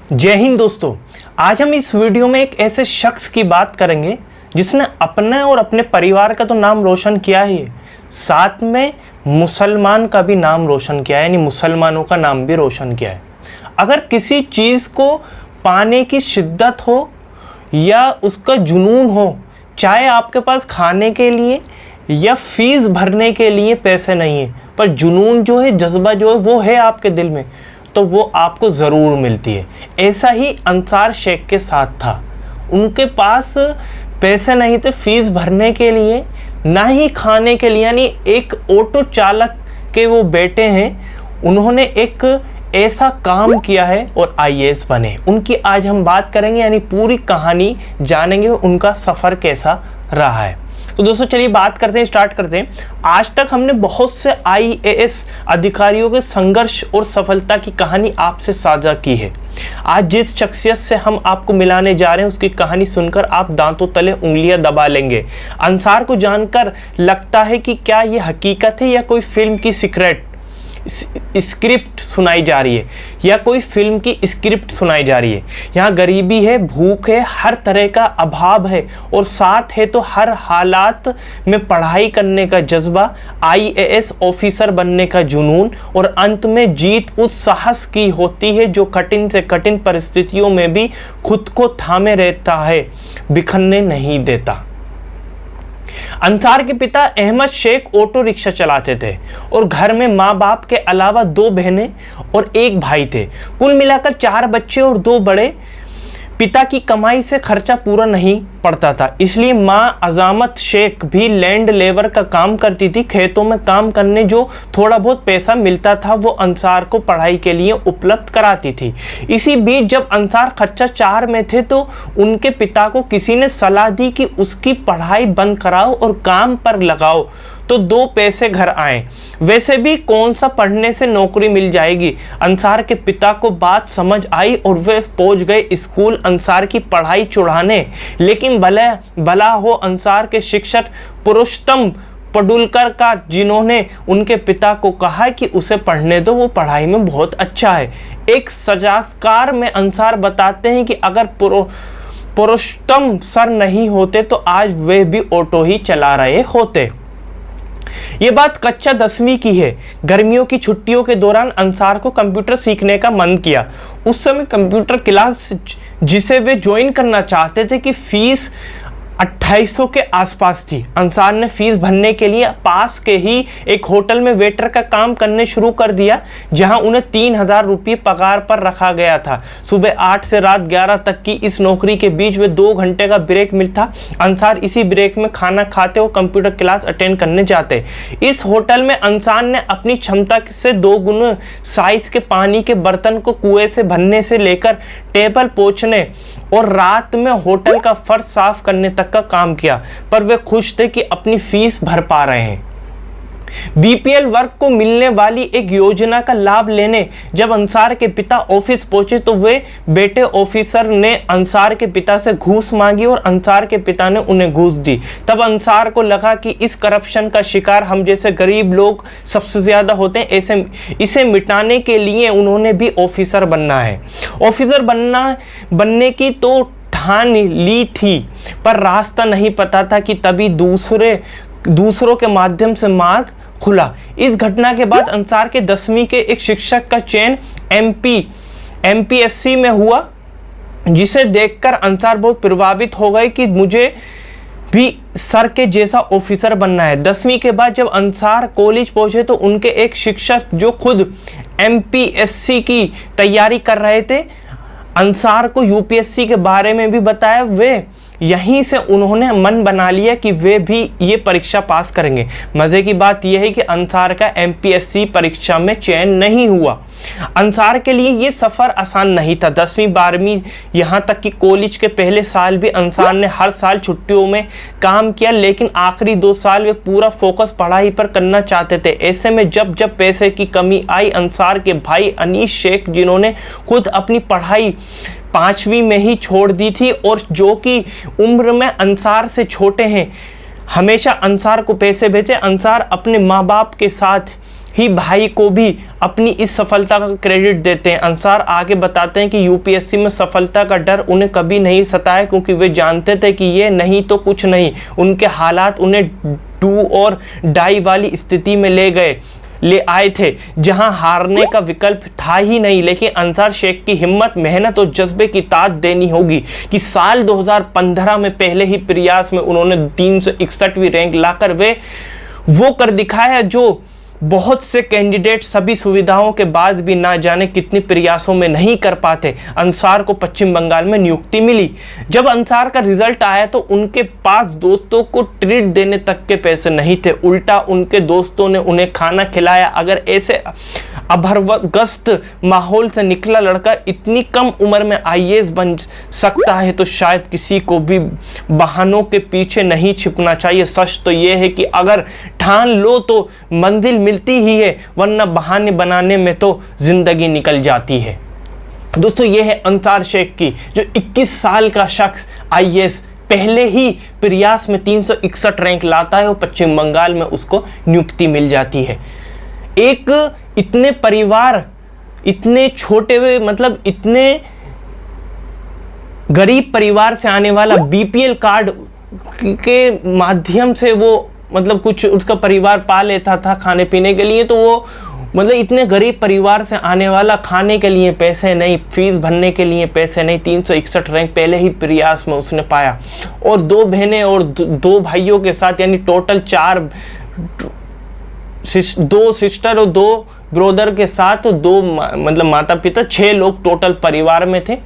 जय हिंद दोस्तों। आज हम इस वीडियो में एक ऐसे शख्स की बात करेंगे जिसने अपने और अपने परिवार का तो नाम रोशन किया ही है, साथ में मुसलमान का भी नाम रोशन किया है, यानी मुसलमानों का नाम भी रोशन किया है। अगर किसी चीज़ को पाने की शिद्दत हो या उसका जुनून हो, चाहे आपके पास खाने के लिए या फीस भरने के लिए पैसे नहीं है, पर जुनून जो है, जज्बा जो है वो है आपके दिल में, तो वो आपको ज़रूर मिलती है। ऐसा ही अंसार शेख के साथ था। उनके पास पैसे नहीं थे फीस भरने के लिए, ना ही खाने के लिए, यानी एक ऑटो चालक के वो बेटे हैं। उन्होंने एक ऐसा काम किया है और आईएएस बने। उनकी आज हम बात करेंगे, यानी पूरी कहानी जानेंगे, उनका सफ़र कैसा रहा है। तो दोस्तों चलिए बात करते हैं, स्टार्ट करते हैं। आज तक हमने बहुत से आईएएस अधिकारियों के संघर्ष और सफलता की कहानी आपसे साझा की है। आज जिस शख्सियत से हम आपको मिलाने जा रहे हैं उसकी कहानी सुनकर आप दांतों तले उंगलियां दबा लेंगे। अंसार को जानकर लगता है कि क्या ये हकीकत है या कोई फिल्म की स्क्रिप्ट सुनाई जा रही है, या कोई फिल्म की स्क्रिप्ट सुनाई जा रही है। यहाँ गरीबी है, भूख है, हर तरह का अभाव है, और साथ है तो हर हालात में पढ़ाई करने का जज्बा, आईएएस ऑफिसर बनने का जुनून, और अंत में जीत उस साहस की होती है जो कठिन से कठिन परिस्थितियों में भी खुद को थामे रहता है, बिखरने नहीं देता। अंसार के पिता अहमद शेख ऑटो रिक्शा चलाते थे और घर में माँ बाप के अलावा 2 बहनें और 1 भाई थे। कुल मिलाकर 4 बच्चे और 2 बड़े। पिता की कमाई से खर्चा पूरा नहीं पड़ता था, इसलिए माँ अजामत शेख भी लैंड लेबर का काम करती थी। खेतों में काम करने जो थोड़ा बहुत पैसा मिलता था वो अंसार को पढ़ाई के लिए उपलब्ध कराती थी। इसी बीच जब अंसार कक्षा 4 में थे तो उनके पिता को किसी ने सलाह दी कि उसकी पढ़ाई बंद कराओ और काम पर लगाओ तो 2 पैसे घर आए। वैसे भी कौन सा पढ़ने से नौकरी मिल जाएगी। अंसार के पिता को बात समझ आई और वे पहुंच गए स्कूल अंसार की पढ़ाई छुड़ाने। लेकिन भला हो अंसार के शिक्षक पुरुषोत्तम पडुलकर का, जिन्होंने उनके पिता को कहा कि उसे पढ़ने दो, वो पढ़ाई में बहुत अच्छा है। एक साक्षात्कार में अंसार बताते हैं कि अगर पुरुषोत्तम सर नहीं होते तो आज वे भी ऑटो ही चला रहे होते। ये बात कक्षा 10वीं की है। गर्मियों की छुट्टियों के दौरान अंसार को कंप्यूटर सीखने का मन किया। उस समय कंप्यूटर क्लास जिसे वे ज्वाइन करना चाहते थे की फीस 2800 के आसपास थी। अंसार ने फीस भरने के लिए पास के ही एक होटल में वेटर का काम करने शुरू कर दिया, जहां उन्हें 3000 रुपये पगार पर रखा गया था। सुबह 8 से रात 11 तक की इस नौकरी के बीच वे 2 घंटे का ब्रेक मिलता। अंसार इसी ब्रेक में खाना खाते और कंप्यूटर क्लास अटेंड करने जाते। इस होटल में अंसार ने अपनी क्षमता से 2 गुना साइज के पानी के बर्तन को कुएं से भरने से लेकर टेबल पोंछने और रात में होटल का फर्श साफ करने तक का काम किया, पर वे खुश थे कि अपनी फीस भर पा रहे हैं। बीपीएल वर्ग को मिलने वाली एक योजना का लाभ लेने जब अंसार के पिता ऑफिस पहुंचे तो वे बेटे ऑफिसर ने अंसार के पिता से घूस मांगी और अंसार के पिता ने उन्हें घूस दी। तब अंसार को लगा कि इस करप्शन का शिकार हम जैसे गरीब लोग सबसे ज्यादा होते हैं। इसे मिटाने के लिए उन्होंने भी ऑफिसर बनना है। ऑफिसर बनने की तो ठान ली थी, पर रास्ता नहीं पता था कि तभी दूसरों के माध्यम से मार्ग खुला। इस घटना के बाद अंसार के 10वीं के एक शिक्षक का चयन एमपीएससी में हुआ, जिसे देखकर अंसार बहुत प्रभावित हो गए कि मुझे भी सर के जैसा ऑफिसर बनना है। 10वीं के बाद जब अंसार कॉलेज पहुंचे तो उनके एक शिक्षक जो खुद एमपीएससी की तैयारी कर रहे थे, अंसार को यूपीएससी के बारे में भी बताया। वे यहीं से उन्होंने मन बना लिया कि वे भी ये परीक्षा पास करेंगे। मज़े की बात यह है कि अंसार का एमपीएससी परीक्षा में चयन नहीं हुआ। अंसार के लिए ये सफ़र आसान नहीं था। 10वीं 12वीं यहाँ तक कि कॉलेज के पहले साल भी अंसार ने हर साल छुट्टियों में काम किया, लेकिन आखिरी 2 साल वे पूरा फोकस पढ़ाई पर करना चाहते थे। ऐसे में जब पैसे की कमी आई, अंसार के भाई अनीस शेख, जिन्होंने खुद अपनी पढ़ाई 5वीं में ही छोड़ दी थी और जो कि उम्र में अंसार से छोटे हैं, हमेशा अंसार को पैसे भेजे। अंसार अपने माँ बाप के साथ ही भाई को भी अपनी इस सफलता का क्रेडिट देते हैं। अंसार आगे बताते हैं कि यूपीएससी में सफलता का डर उन्हें कभी नहीं सताया, क्योंकि वे जानते थे कि ये नहीं तो कुछ नहीं। उनके हालात उन्हें डू और डाई वाली स्थिति में ले आए थे, जहां हारने का विकल्प था ही नहीं। लेकिन अंसार शेख की हिम्मत, मेहनत और जज्बे की दाद देनी होगी कि साल 2015 में पहले ही प्रयास में उन्होंने 361वीं रैंक लाकर वो कर दिखाया जो बहुत से कैंडिडेट सभी सुविधाओं के बाद भी ना जाने कितने प्रयासों में नहीं कर पाते। अंसार को पश्चिम बंगाल में नियुक्ति मिली। जब अंसार का रिजल्ट आया तो उनके पास दोस्तों को ट्रीट देने तक के पैसे नहीं थे, उल्टा उनके दोस्तों ने उन्हें खाना खिलाया। अगर ऐसे अभरवग्रस्त माहौल से निकला लड़का इतनी कम उम्र में आईएएस बन सकता है तो शायद किसी को भी बहानों के पीछे नहीं छिपना चाहिए। सच तो यह है कि अगर ठान लो तो मंजिल मिलती ही है, वरना बहाने बनाने में तो जिंदगी निकल जाती है। दोस्तों, यह है अंसार शेख की, जो 21 साल का शख्स आईएएस पहले ही प्रयास में 361 रैंक लाता है और पश्चिम बंगाल में उसको नियुक्ति मिल जाती है। एक इतने परिवार, इतने छोटे हुए, मतलब इतने गरीब परिवार से आने वाला, बीपीएल कार्ड के माध्यम से वो मतलब कुछ उसका परिवार पा लेता था खाने पीने के लिए, तो वो मतलब इतने गरीब परिवार से आने वाला, खाने के लिए पैसे नहीं, फीस भरने के लिए पैसे नहीं, 361 रैंक पहले ही प्रयास में उसने पाया। और 2 बहनें और 2 भाइयों के साथ, यानी टोटल 2 सिस्टर और 2 ब्रोदर के साथ 2 मतलब माता पिता, 6 लोग टोटल परिवार में थे।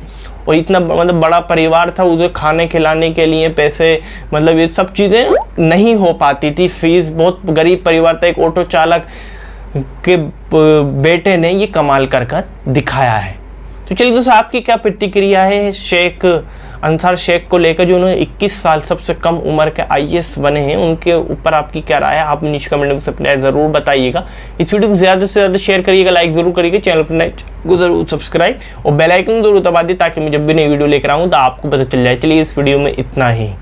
और इतना मतलब बड़ा परिवार था, उसे खाने खिलाने के लिए पैसे, मतलब ये सब चीज़ें नहीं हो पाती थी। फीस, बहुत गरीब परिवार था। एक ऑटो चालक के बेटे ने ये कमाल कर दिखाया है। तो चलिए दोस्तों, आपकी क्या प्रतिक्रिया है अंसार शेख को लेकर, जो उन्होंने 21 साल सबसे कम उम्र के आईएएस बने हैं, उनके ऊपर आपकी क्या राय है? आप नीचे कमेंट में अपनी राय जरूर बताइएगा। इस वीडियो को ज़्यादा से ज़्यादा शेयर करिएगा, लाइक जरूर करिएगा, चैनल पर नए को जरूर सब्सक्राइब और बेल आइकन जरूर दबा दी, ताकि मैं जब भी नई वीडियो लेकर आऊँ तो आपको पता चल जाए। चलिए, इस वीडियो में इतना ही।